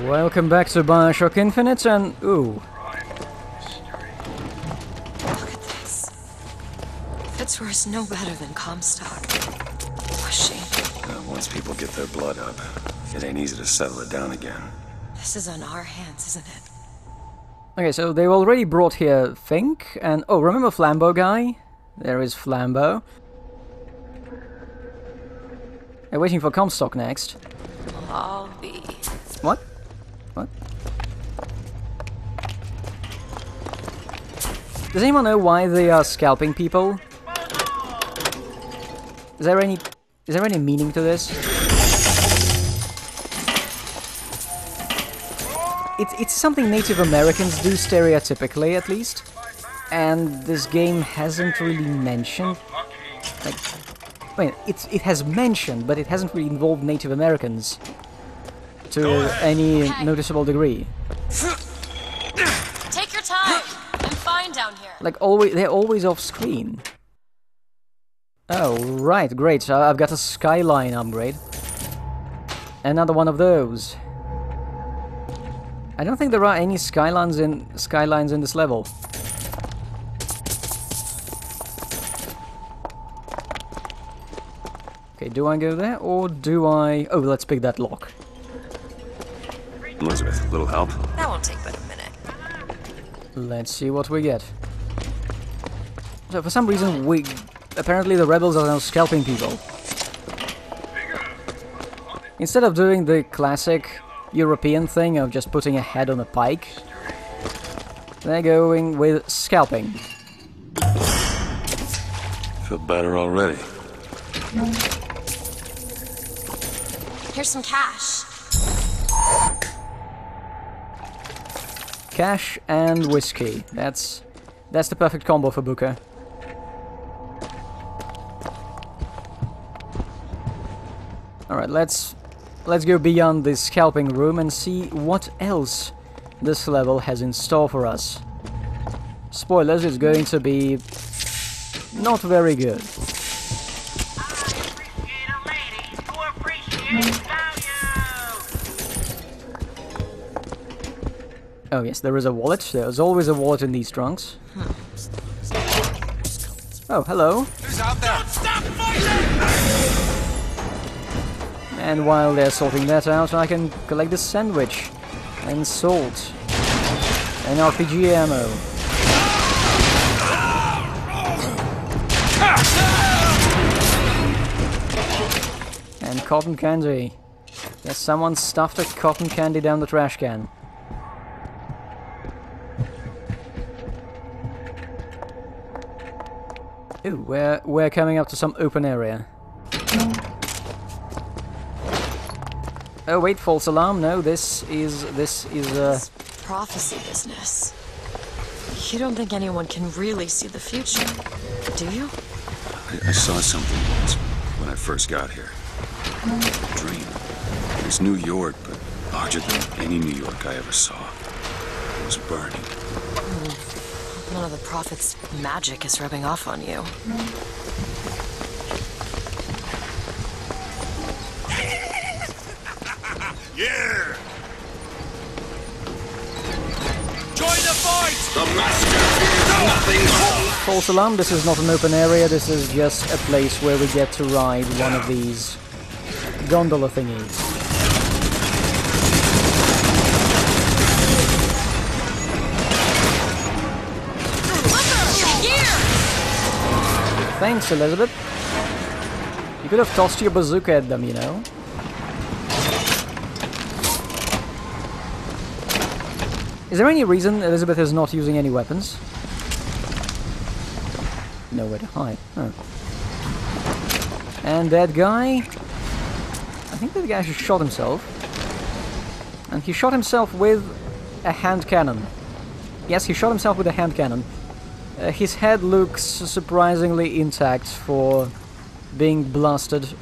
Welcome back to BioShock Infinite and... ooh. Look at this. Fitzroy's no better than Comstock. Was she? Once people get their blood up, it ain't easy to settle it down again. This is on our hands, isn't it? Okay, so they already brought here Fink and... oh, remember Flambeau guy? There is Flambeau. They're waiting for Comstock next. I'll be... What? What? Does anyone know why they are scalping people? Is there any meaning to this? It's something Native Americans do stereotypically, at least. And this game hasn't really mentioned... like... wait, it has mentioned, but it hasn't really involved Native Americans to any noticeable degree. Take your time. I'm fine down here. Like, they're always off screen. Oh, right, great. So I've got a skyline upgrade. Another one of those. I don't think there are any skylines in this level. Okay, do I go there or do I... oh, let's pick that lock. Elizabeth, a little help? That won't take but a minute. Let's see what we get. So for some reason apparently the rebels are now scalping people. Instead of doing the classic European thing of just putting a head on a pike, they're going with scalping. Feel better already. Here's some cash. Cash and whiskey. That's the perfect combo for Booker. Alright, let's go beyond this scalping room and see what else this level has in store for us. Spoilers, it's going to be not very good. Oh yes, there is a wallet. There's always a wallet in these trunks. Oh, hello. Who's out there? Don't stop fighting! And while they're sorting that out, I can collect the sandwich. And salt. And RPG ammo. And cotton candy. Yes, someone stuffed a cotton candy down the trash can. Ooh, we're coming up to some open area. Oh wait, false alarm. No, this is Prophecy business. You don't think anyone can really see the future, do you? I saw something once when I first got here. A dream. It was New York, but larger than any New York I ever saw. It was burning. None of the prophet's magic is rubbing off on you. Yeah! Join the fight! The master is nothing but... false alarm. This is not an open area. This is just a place where we get to ride one of these gondola thingies. Thanks, Elizabeth. You could have tossed your bazooka at them, you know. Is there any reason Elizabeth is not using any weapons? Nowhere to hide. Huh. And that guy... I think that guy just shot himself. And he shot himself with a hand cannon. Yes, he shot himself with a hand cannon. His head looks surprisingly intact for being blasted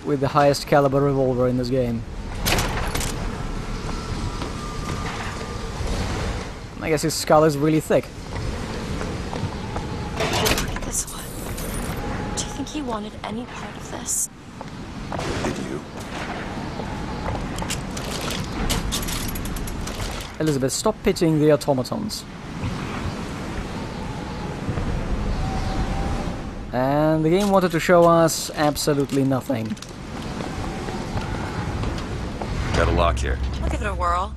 with the highest caliber revolver in this game. I guess his skull is really thick. This one. Do you think he wanted any part of this? Did you? Elizabeth, stop pitying the automatons. And the game wanted to show us absolutely nothing. Got a lock here. I'll give it a whirl.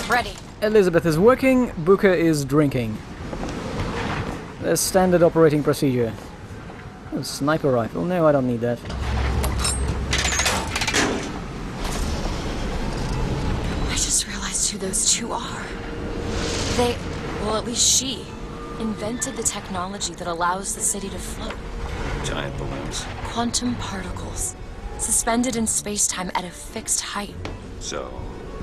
Ready. Elizabeth is working, Booker is drinking. The standard operating procedure. Oh, sniper rifle. No, I don't need that. I just realized who those two are. They, well, at least she, invented the technology that allows the city to float. Giant balloons. Quantum particles, suspended in space-time at a fixed height. So,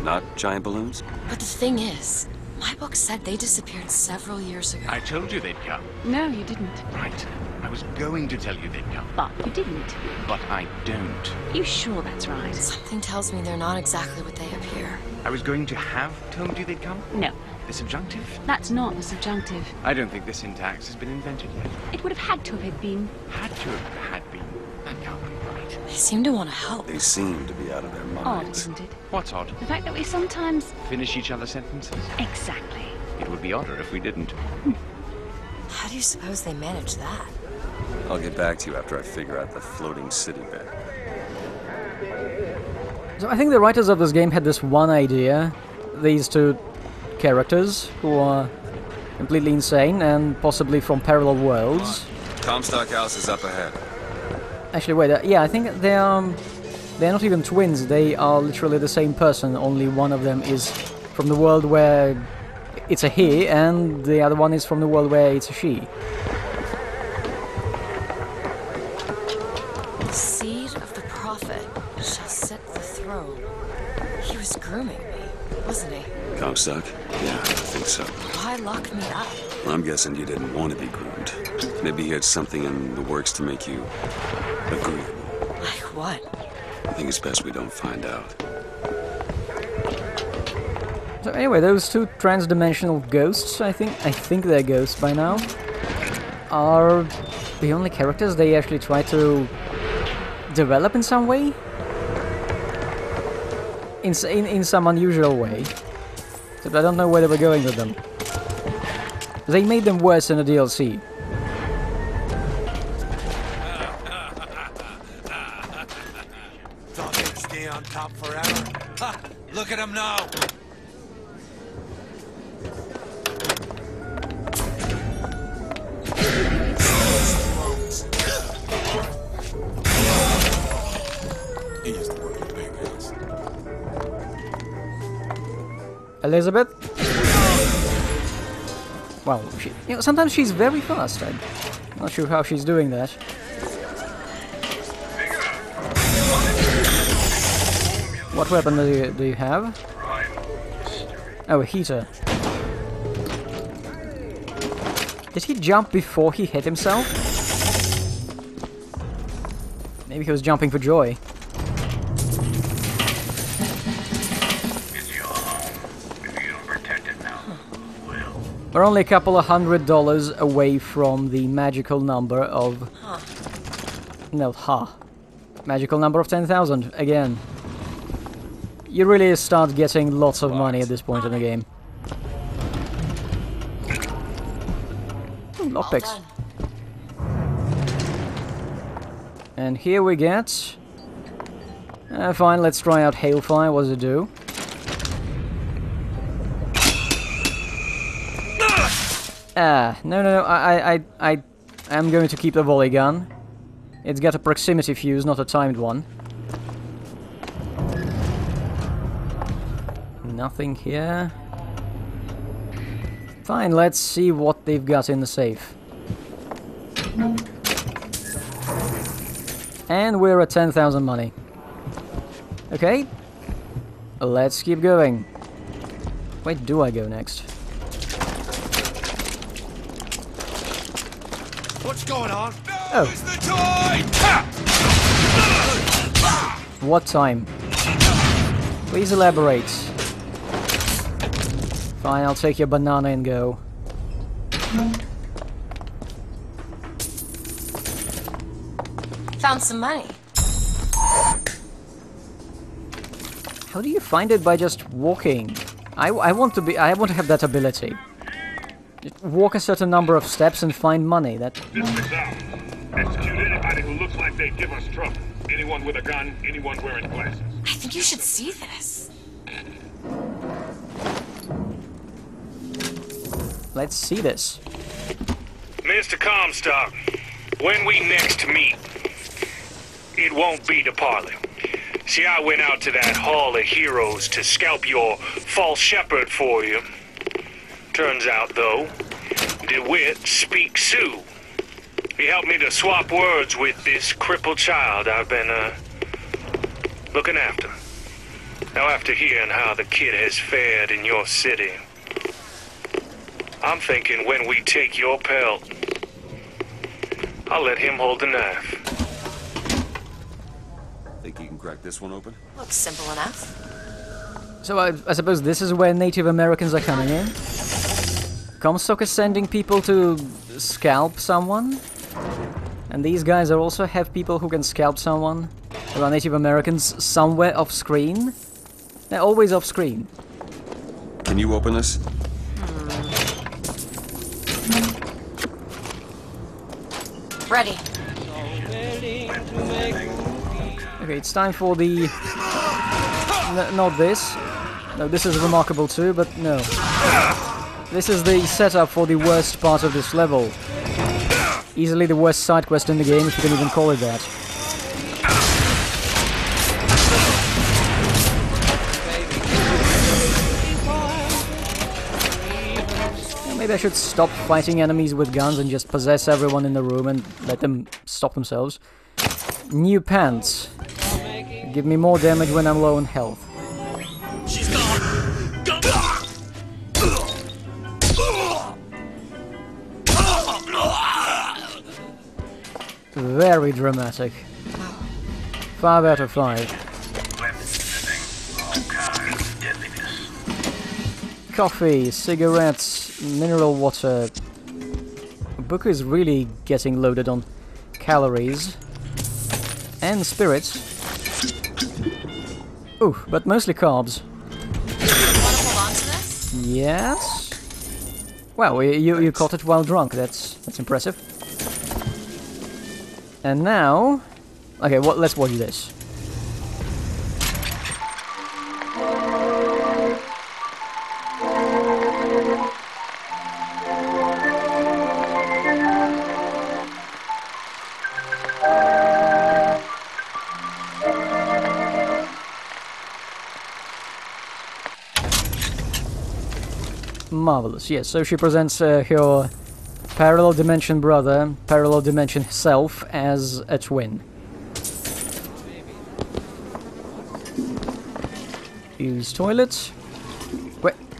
not giant balloons? But the thing is, my book said they disappeared several years ago. I told you they'd come. No, you didn't. Right. I was going to tell you they'd come. But you didn't. But I don't. You sure that's right? Something tells me they're not exactly what they appear. I was going to have told you they'd come? No, The subjunctive? that's not the subjunctive. I don't think the syntax has been invented yet. It would have had to have been. Had to have had been. That can't be right. They seem to want to help. They seem to be out of their Odd, minds. isn't it? What's odd? The fact that we sometimes... Finish each other's sentences? Exactly. It would be odder if we didn't. How do you suppose they manage that? I'll get back to you after I figure out the floating city bit. So I think the writers of this game had this one idea. These two characters who are completely insane and possibly from parallel worlds. Comstock House is up ahead. Actually, wait, yeah, I think they're not even twins, they are literally the same person, only one of them is from the world where it's a he, and the other one is from the world where it's a she. The seed of the prophet shall sit the throne. He was grooming me, wasn't he? Comstock? Yeah, I think so. Why lock me up? Well, I'm guessing you didn't want to be groomed. Maybe he had something in the works to make you agreeable. Like what? I think it's best we don't find out. So anyway, those two trans-dimensional ghosts, I think they're ghosts by now, are the only characters they actually try to develop in some way? In some unusual way. Except I don't know where they were going with them. They made them worse in the DLC. Thought they'd stay on top forever. Ha! Look at them now. He used to work in the big house. Elizabeth? Well, sometimes she's very fast. I'm not sure how she's doing that. What weapon do you have? Oh, a heater. Did he jump before he hit himself? Maybe he was jumping for joy. We're only a couple of $100 away from the magical number of... No, magical number of 10,000, again. You really start getting lots of money at this point in the game. Ooh, lockpicks. And here we get... fine, let's try out Hailfire. What does it do? No, I am going to keep the volley gun. It's got a proximity fuse, not a timed one. Nothing here. Fine, let's see what they've got in the safe. And we're at 10,000 money. Okay. Let's keep going. Where do I go next? What's going on? Oh. Now's the time! What time? Please elaborate. Fine, I'll take your banana and go. Found some money. How do you find it by just walking? I want to have that ability. Just walk a certain number of steps and find money. That. This is out. Execute anybody who looks like they give us trouble. Anyone with a gun, anyone wearing glasses. I think you should see this. Let's see this. Mr. Comstock, when we next meet, it won't be to parley. See, I went out to that Hall of Heroes to scalp your false shepherd for you. Turns out, though, DeWitt speaks Sioux. He helped me to swap words with this crippled child I've been, looking after. Now, after hearing how the kid has fared in your city, I'm thinking when we take your pelt, I'll let him hold the knife. Think you can crack this one open? Looks simple enough. So I suppose this is where Native Americans are coming in. Comstock is sending people to scalp someone. And these guys are also have people who can scalp someone. There are Native Americans somewhere off screen. They're always off screen. Can you open this? Ready. Okay, it's time for the... not this. No, this is remarkable too, but no. This is the setup for the worst part of this level. Easily the worst side quest in the game, if you can even call it that. Maybe I should stop fighting enemies with guns and just possess everyone in the room and let them stop themselves. New pants. Give me more damage when I'm low on health. She's gone! Very dramatic. 5 out of 5. Coffee, cigarettes, mineral water. Booker is really getting loaded on calories. And spirits. Ooh, but mostly carbs. Want to hold on to this? Yes? Well, you caught it while drunk, that's impressive. And now... Okay, let's watch this. Marvelous, yes. So she presents her parallel dimension brother, parallel dimension self, as a twin. Use toilet.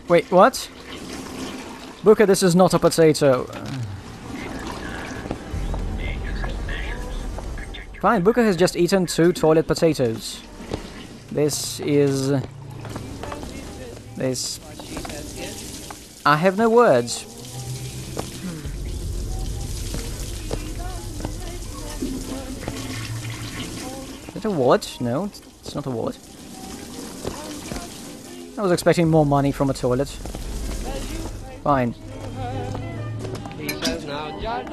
Wait, what? Booker, this is not a potato. Fine, Booker has just eaten 2 toilet potatoes. This is... This... I have no words. Is it a wallet? No, it's not a wallet. I was expecting more money from a toilet. Fine. He says, now judge,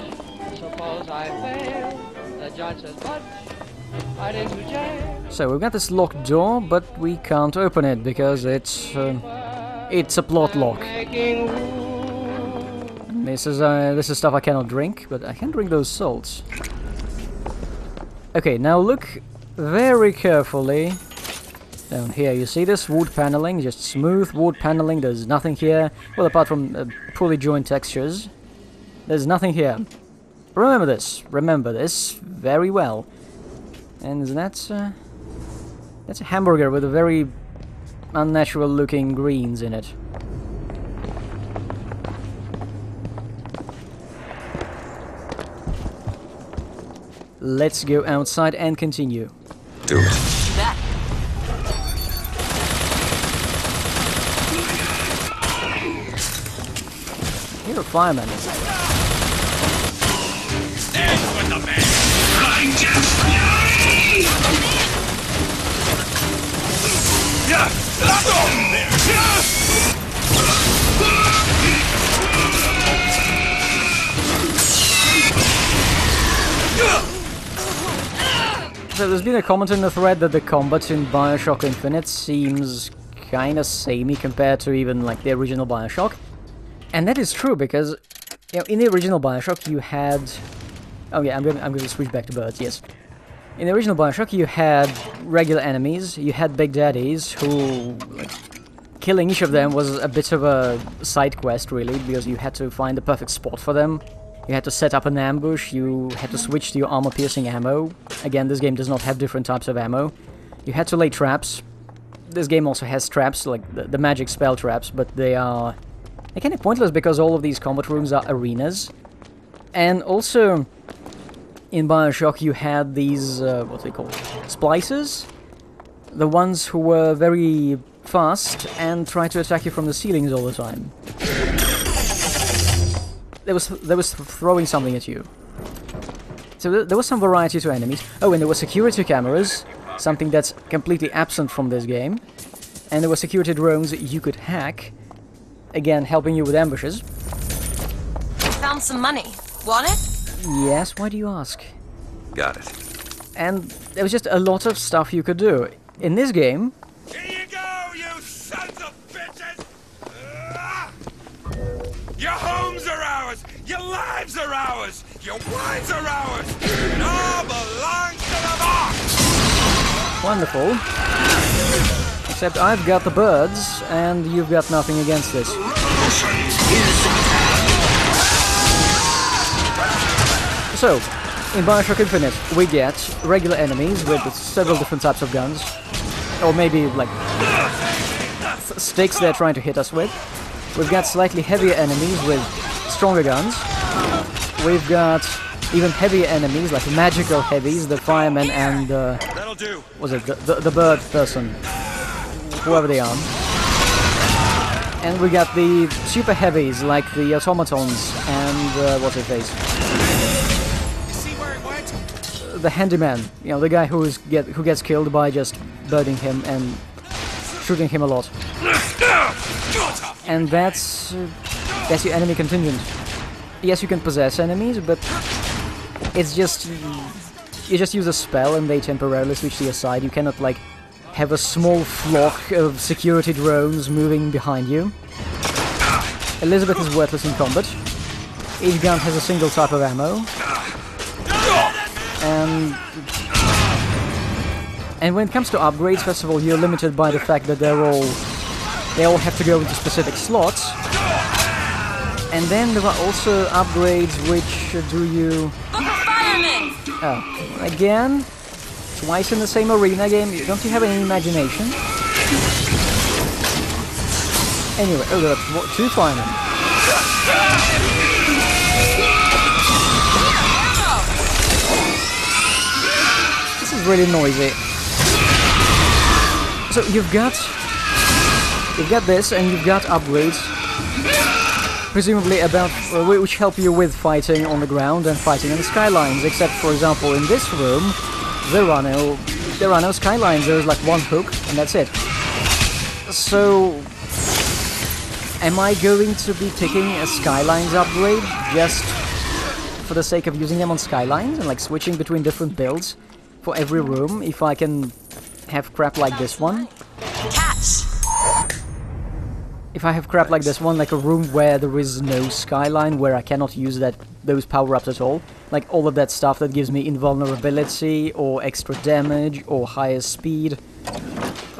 suppose I fail. The judge says, but right into jail. So we've got this locked door, but we can't open it because it's a plot lock. And this is stuff I cannot drink, but I can drink those salts. Okay, now look very carefully down here. You see this wood paneling, just smooth wood paneling. There's nothing here, well, apart from poorly joined textures. There's nothing here. Remember this very well. And that's a hamburger with a very unnatural looking greens in it. Let's go outside and continue. Do it. You bet. You're a fireman. Yeah! So there's been a comment in the thread that the combat in BioShock Infinite seems kinda samey compared to even like the original BioShock. And that is true because, you know, in the original BioShock you had... Oh yeah, I'm going to switch back to birds, yes. In the original BioShock you had regular enemies, you had Big Daddies who... like, killing each of them was a bit of a side quest really, because you had to find the perfect spot for them. You had to set up an ambush, you had to switch to your armor-piercing ammo. Again, this game does not have different types of ammo. You had to lay traps. This game also has traps, like the magic spell traps, but they're kind of pointless because all of these combat rooms are arenas. And also, in BioShock you had these, what they call splicers? The ones who were very fast and tried to attack you from the ceilings all the time. There was throwing something at you. So there was some variety to enemies. Oh, and there were security cameras, something that's completely absent from this game. And there were security drones you could hack, again helping you with ambushes. Found some money. Want it? Yes, why do you ask? Got it. And there was just a lot of stuff you could do. In this game... Here you go, you sons of bitches! Your homes are ours! Your lives are ours! Your wives are ours! It all belongs to the boss! Wonderful. Except I've got the birds, and you've got nothing against this. So, in BioShock Infinite, we get regular enemies with several different types of guns. Or maybe, like, sticks they're trying to hit us with. We've got slightly heavier enemies with stronger guns. We've got even heavier enemies, like magical heavies, the firemen and was it the bird person, whoever they are. And we got the super heavies, like the automatons and what's his face? The handyman, you know, the guy who gets killed by just birding him and shooting him a lot. And that's your enemy contingent. Yes, you can possess enemies, but it's just... you just use a spell and they temporarily switch to your side. You cannot, like, have a small flock of security drones moving behind you. Elizabeth is worthless in combat. Each gun has a single type of ammo. And when it comes to upgrades, first of all, you're limited by the fact that they all have to go into specific slots. And then there are also upgrades which do you... Oh, again? Twice in the same arena game? Don't you have any imagination? Anyway, oh, there are two firemen. This is really noisy. So you've got this, and you've got upgrades, presumably about which help you with fighting on the ground and fighting on the skylines. Except, for example, in this room, there are no skylines. There's like one hook, and that's it. So, am I going to be picking a skylines upgrade just for the sake of using them on skylines and like switching between different builds for every room if I can have crap like this one? Catch! If I have crap like this one, like a room where there is no skyline, where I cannot use those power-ups at all, like all of that stuff that gives me invulnerability, or extra damage, or higher speed,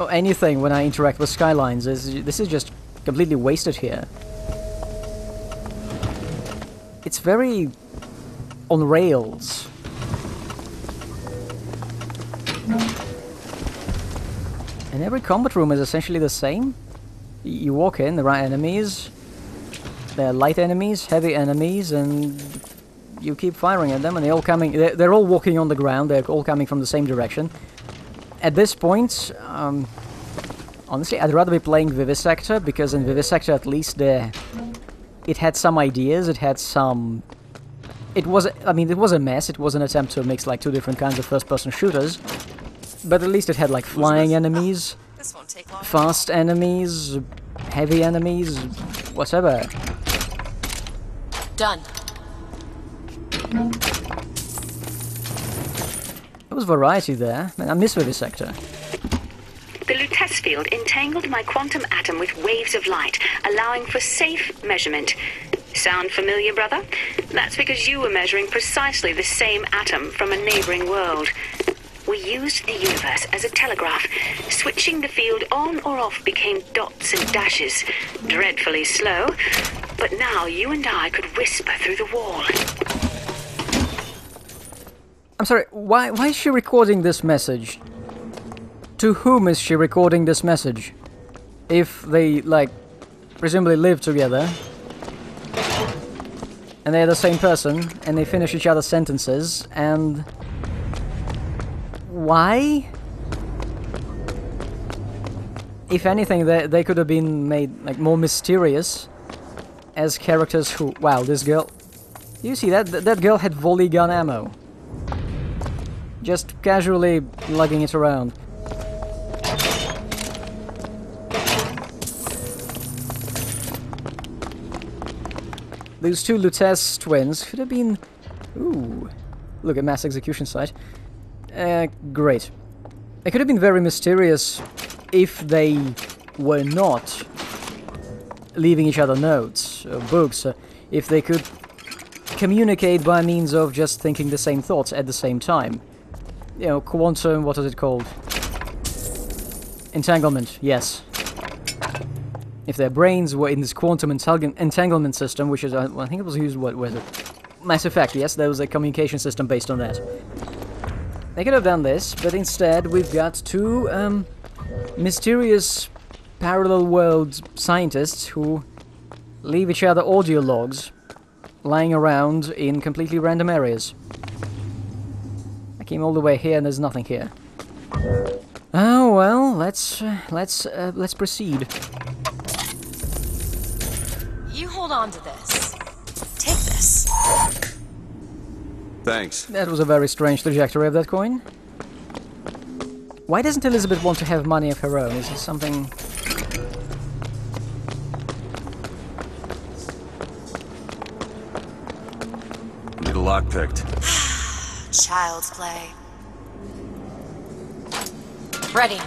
or anything when I interact with skylines, this is just completely wasted here. It's very on rails. And every combat room is essentially the same. You walk in, there are enemies, there are light enemies, heavy enemies, and you keep firing at them, and they're all walking on the ground, they're all coming from the same direction. At this point, honestly, I'd rather be playing Vivisector, because in Vivisector at least it had some ideas, it had some... it was a mess, it was an attempt to mix like two different kinds of first-person shooters, but at least it had like flying enemies, fast enemies, heavy enemies, whatever. Done. was variety there. Man, I miss Vivisector. The Lutece field entangled my quantum atom with waves of light, allowing for safe measurement. Sound familiar, brother? That's because you were measuring precisely the same atom from a neighboring world. We used the universe as a telegraph. Switching the field on or off became dots and dashes. Dreadfully slow. But now you and I could whisper through the wall. I'm sorry, why is she recording this message? To whom is she recording this message? If they, like, presumably live together, and they're the same person, and they finish each other's sentences, and... why? If anything, they could have been made, like, more mysterious as characters who... Wow, this girl... You see, that girl had volley gun ammo. Just casually lugging it around. Those two Lutece twins could have been... Ooh. Look at mass execution site. Great. They could have been very mysterious if they were not leaving each other notes or books. If they could communicate by means of just thinking the same thoughts at the same time. You know, quantum... what is it called? Entanglement, yes. If their brains were in this quantum entanglement system, which is, I think it was used, what was it? Mass Effect, yes, there was a communication system based on that. They could have done this, but instead we've got two mysterious parallel world scientists who leave each other audio logs lying around in completely random areas. I came all the way here and there's nothing here. Oh well, let's proceed. You hold on to this. Take this. Thanks. That was a very strange trajectory of that coin. Why doesn't Elizabeth want to have money of her own? Is this something... Need a lock picked. Child's play. Ready.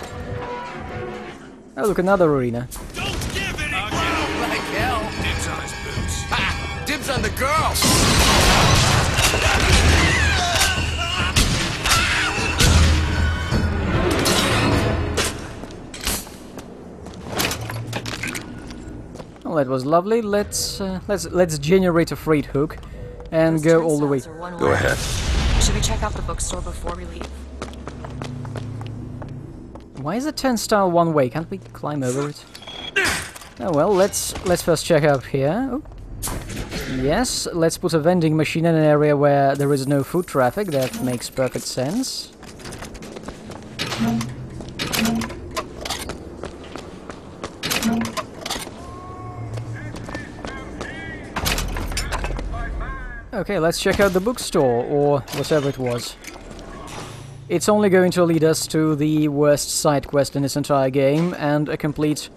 Oh, look, another arena. Don't give any ground like hell. Dibs on his boots. Ha! Dibs on the girl. Well, that was lovely. Let's generate a freight hook and go all the way. Go ahead. Should we check out the bookstore before we leave? Why is the turnstile one way? Can't we climb over it? Oh well, let's first check out here. Oh. Yes, let's put a vending machine in an area where there is no foot traffic. That makes perfect sense. Okay, let's check out the bookstore, or whatever it was. It's only going to lead us to the worst side quest in this entire game, and a complete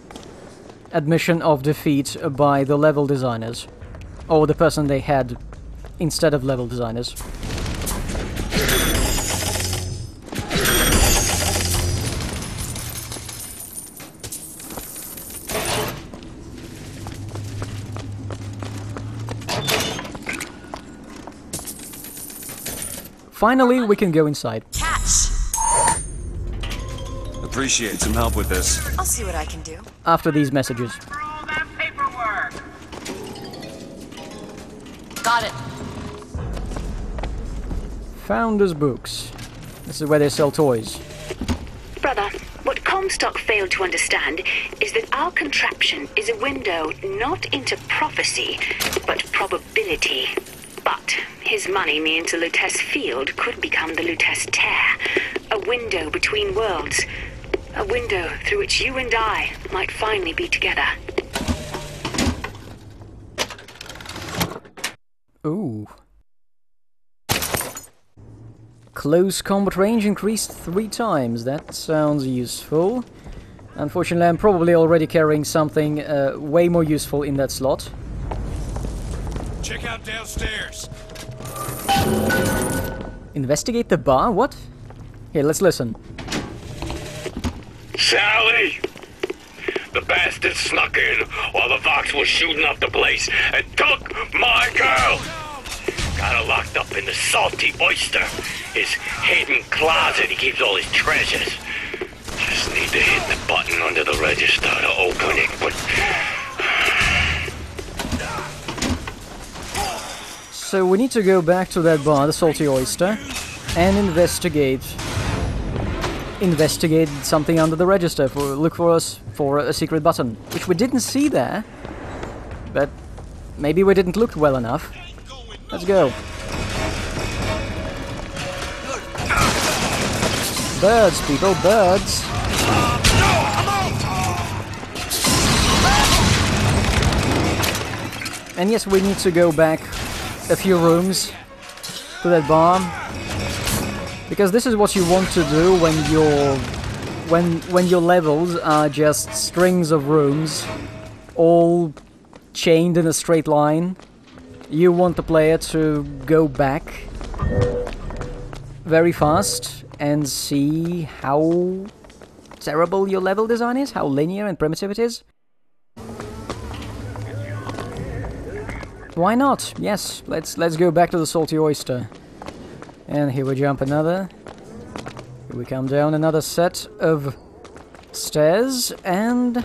admission of defeat by the level designers. Or the person they had instead of level designers. Finally, we can go inside. Catch! Appreciate some help with this. I'll see what I can do. After these messages. Got it. Founders Books. This is where they sell toys. Brother, what Comstock failed to understand is that our contraption is a window not into prophecy, but probability. But his money means the Lutece field could become the Lutece tear, a window between worlds, a window through which you and I might finally be together. Ooh. Close combat range increased 3 times. That sounds useful. Unfortunately, I'm probably already carrying something way more useful in that slot. Check out downstairs. Investigate the bar? What? Here, let's listen. Sally! The bastard snuck in while the Vox was shooting up the place and took my girl! Got her locked up in the salty oyster, his hidden closet he keeps all his treasures. Just need to hit the button under the register to open it, but... So we need to go back to that bar, the Salty Oyster, and investigate something under the register. Look for a secret button, which we didn't see there, but maybe we didn't look well enough. Let's go. Birds, people, birds. And yes, we need to go back a few rooms to that bar, because this is what you want to do when your levels are just strings of rooms all chained in a straight line. You want the player to go back very fast and see how terrible your level design is, how linear and primitive it is. Why not? Yes, let's go back to the Salty Oyster. And here we jump another. Here we come down another set of stairs, and...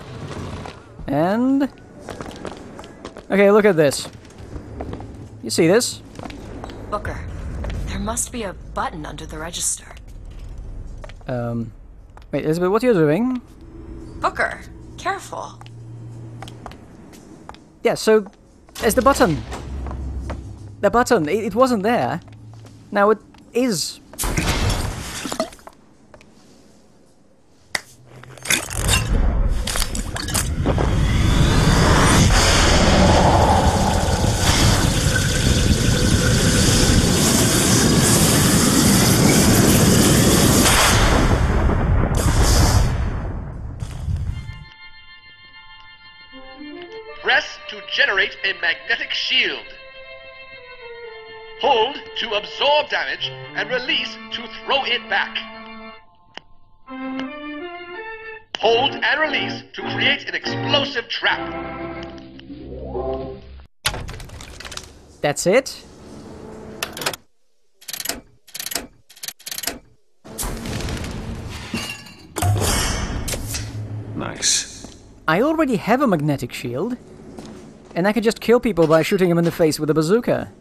Okay, look at this. You see this? Booker, there must be a button under the register. Wait, Elizabeth, what are you doing? Booker, careful. Yeah, so... There's the button! The button! It wasn't there. Now it is. Press to generate a magnetic shield. Hold to absorb damage, and release to throw it back. Hold and release to create an explosive trap. That's it? Nice. I already have a magnetic shield, and I can just kill people by shooting them in the face with a bazooka.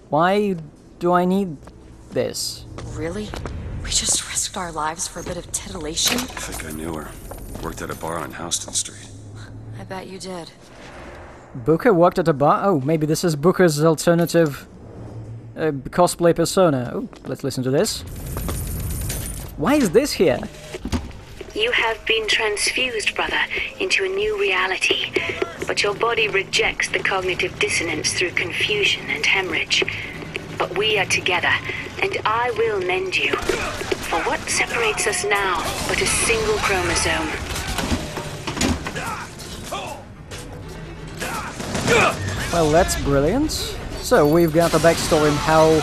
Why do I need this? Really? We just risked our lives for a bit of titillation? I think I knew her. Worked at a bar on Houston Street. I bet you did. Booker worked at a bar? Oh, maybe this is Booker's alternative cosplay persona. Oh, let's listen to this. Why is this here? You have been transfused, brother, into a new reality. But your body rejects the cognitive dissonance through confusion and hemorrhage. But we are together, and I will mend you. For what separates us now but a single chromosome? Well, that's brilliant. So, we've got a backstory on how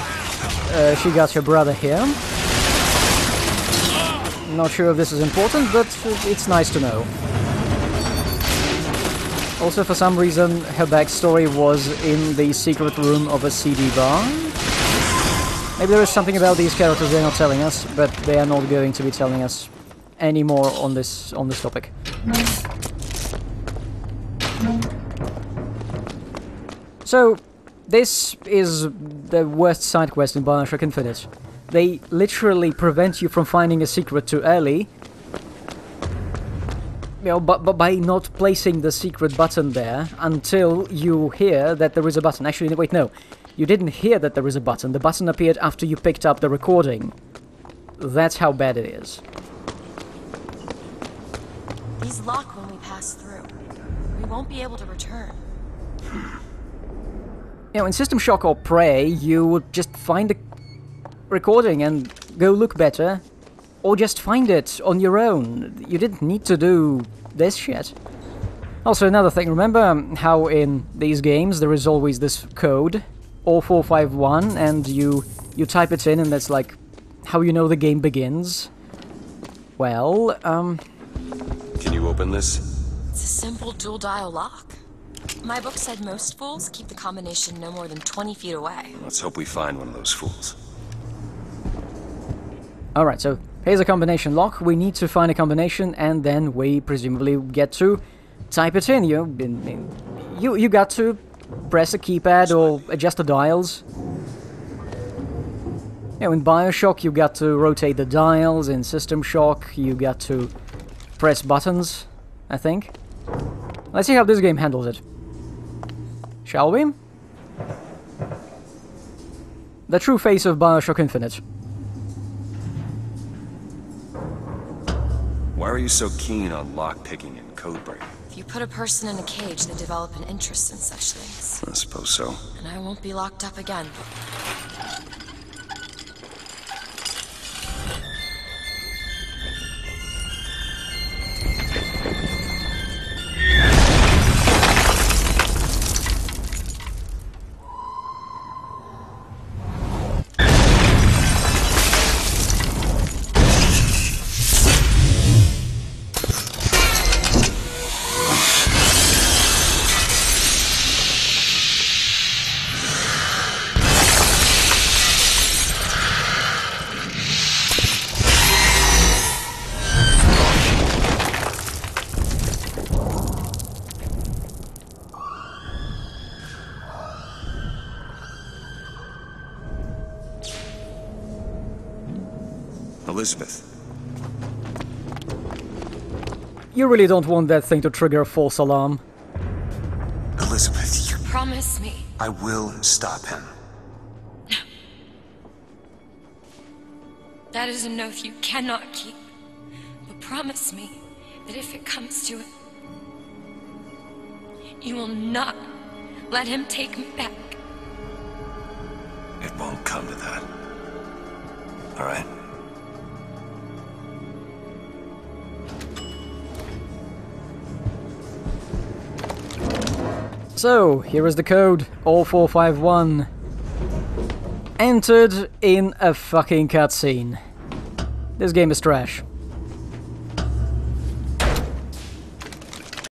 she got her brother here. Not sure if this is important, but it's nice to know. Also, for some reason, her backstory was in the secret room of a CD bar. Maybe there is something about these characters they're not telling us, but they are not going to be telling us any more on this topic. So, this is the worst side quest in BioShock Infinite. They literally prevent you from finding a secret too early, you know, but by not placing the secret button there until you hear that there is a button. Actually, wait, no. You didn't hear that there is a button. The button appeared after you picked up the recording. That's how bad it is. These lock when we pass through. We won't be able to return. You know, in System Shock or Prey, you would just find a recording and go look better, or just find it on your own. You didn't need to do this shit. Also, another thing, remember how in these games there is always this code, 0451, and you type it in and that's like how you know the game begins? Well, Can you open this? It's a simple dual-dial lock. My book said most fools keep the combination no more than 20 feet away. Let's hope we find one of those fools. alright, so here's a combination lock. We need to find a combination, and then we presumably get to type it in. You got to press a keypad or adjust the dials. In BioShock, you got to rotate the dials. In System Shock, you got to press buttons, I think. Let's see how this game handles it. Shall we? The true face of BioShock Infinite. Why are you so keen on lockpicking and code breaking? If you put a person in a cage, they develop an interest in such things. I suppose so. And I won't be locked up again. Elizabeth. You really don't want that thing to trigger a false alarm. Elizabeth, you... Promise me. I will stop him. That is an oath you cannot keep. But promise me that if it comes to it, you will not let him take me back. It won't come to that. All right? So, here is the code, all451. Entered in a fucking cutscene. This game is trash.